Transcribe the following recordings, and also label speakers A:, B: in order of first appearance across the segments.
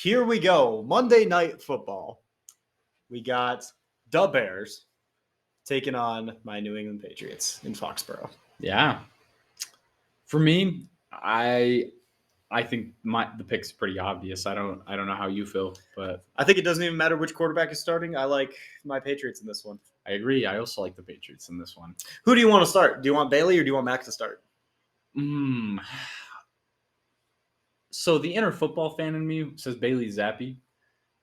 A: here we go. Monday Night Football. We got the Bears taking on my New England Patriots in Foxborough.
B: Yeah. For me, I think the pick's pretty obvious. I don't know how you feel, but
A: I think it doesn't even matter which quarterback is starting. I like my Patriots in this one.
B: I agree. I also like the Patriots in this one.
A: Who do you want to start? Do you want Bailey or do you want Mac to start?
B: So the inner football fan in me says Bailey Zappe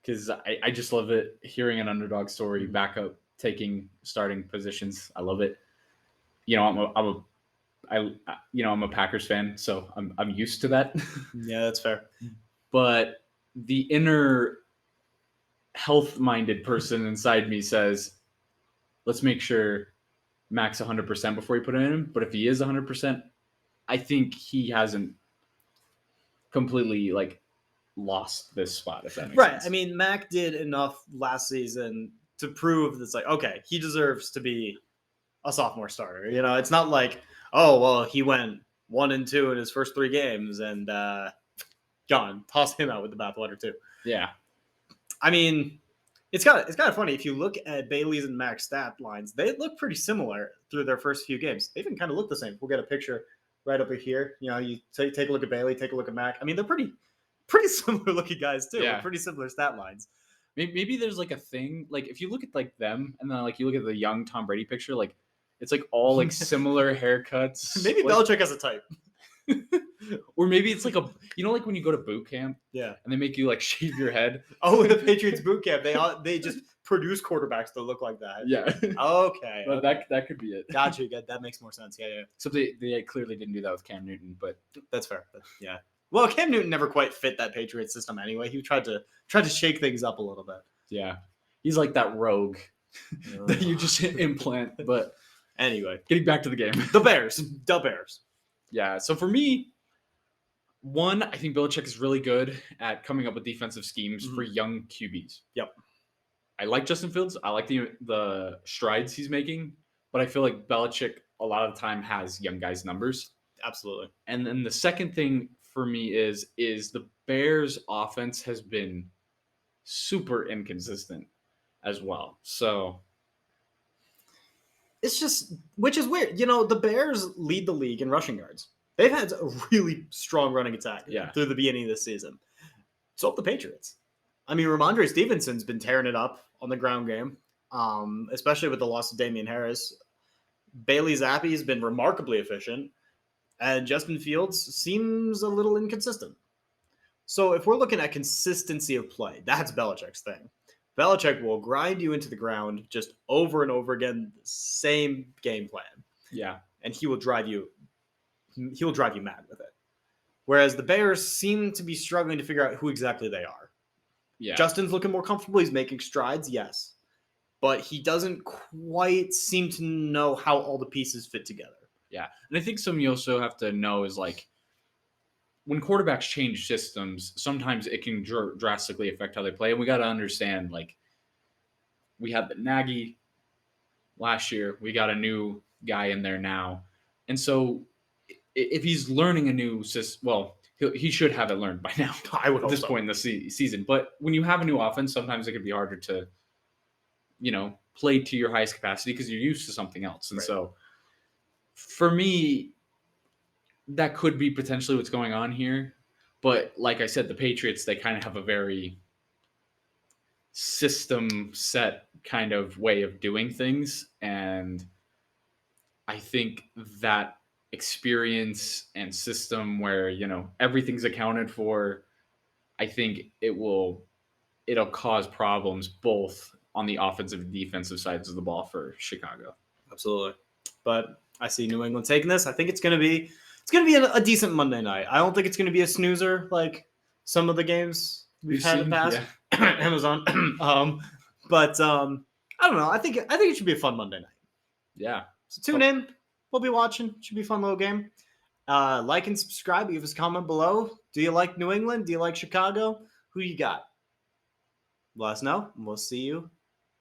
B: because I just love it hearing an underdog story, backup taking starting positions. I love it. You know, I'm a Packers fan, so I'm used to that.
A: Yeah, that's fair.
B: But the inner health-minded person inside me says, let's make sure Mac's 100% before you put it in. But if he is 100%, I think he hasn't completely lost this spot, if that makes sense.
A: Right. I mean, Mac did enough last season to prove that's okay, he deserves to be a sophomore starter. You know, it's not like, oh, well, he went 1-2 in his first 3 games and gone. Toss him out with the bathwater too.
B: Yeah.
A: I mean, it's kind of funny if you look at Bailey's and Mac's stat lines. They look pretty similar through their first few games. They even kind of look the same. We'll get a picture right over here. You know, you take a look at Bailey, take a look at Mac. I mean, they're pretty similar looking guys too. Yeah. Pretty similar stat lines.
B: Maybe there's a thing, if you look at them and then you look at the young Tom Brady picture, it's all similar haircuts.
A: Maybe Belichick has a type.
B: Or maybe it's when you go to boot camp,
A: yeah,
B: and they make you shave your head.
A: Oh, the Patriots boot camp, they just produce quarterbacks that look like that.
B: Yeah.
A: Okay.
B: But that could be it.
A: Gotcha. That makes more sense. Yeah.
B: So they clearly didn't do that with Cam Newton, but
A: that's fair. Yeah. Well, Cam Newton never quite fit that Patriots system anyway. He tried to shake things up a little bit.
B: Yeah. He's like that rogue that you just implant. But
A: anyway,
B: getting back to the game.
A: The Bears.
B: Yeah. So for me, one, I think Belichick is really good at coming up with defensive schemes for young QBs.
A: Yep.
B: I like Justin Fields. I like the strides he's making, but I feel like Belichick a lot of the time has young guys' numbers.
A: Absolutely.
B: And then the second thing for me is the Bears' offense has been super inconsistent as well. So
A: it's just, which is weird. You know, the Bears lead the league in rushing yards. They've had a really strong running attack through the beginning of this season. So have the Patriots. I mean, Ramondre Stevenson's been tearing it up on the ground game, especially with the loss of Damian Harris. Bailey Zappe has been remarkably efficient, and Justin Fields seems a little inconsistent. So if we're looking at consistency of play, that's Belichick's thing. Belichick will grind you into the ground just over and over again, the same game plan.
B: Yeah.
A: And he will drive you mad with it. Whereas the Bears seem to be struggling to figure out who exactly they are.
B: Yeah.
A: Justin's looking more comfortable. He's making strides, yes. But he doesn't quite seem to know how all the pieces fit together.
B: Yeah. And I think something you also have to know is when quarterbacks change systems, sometimes it can drastically affect how they play. And we got to understand, we had the Nagy last year. We got a new guy in there now. And so if he's learning a new system, well, he should have it learned by now.
A: I would
B: at this point in the season. But when you have a new offense, sometimes it can be harder to, play to your highest capacity because you're used to something else. And so for me, that could be potentially what's going on here. But like I said, the Patriots, they kind of have a very system set kind of way of doing things. And I think that experience and system where, everything's accounted for, I think it'll cause problems both on the offensive and defensive sides of the ball for Chicago.
A: Absolutely. But I see New England taking this. I think it's going to be a decent Monday night. I don't think it's going to be a snoozer like some of the games we've had in the past. Yeah. Amazon. But I don't know. I think it should be a fun Monday night.
B: Yeah.
A: So tune in. We'll be watching. Should be a fun little game. Like and subscribe. Leave us a comment below. Do you like New England? Do you like Chicago? Who you got? Let us know. And we'll see you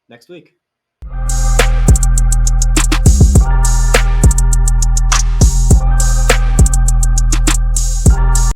A: next week.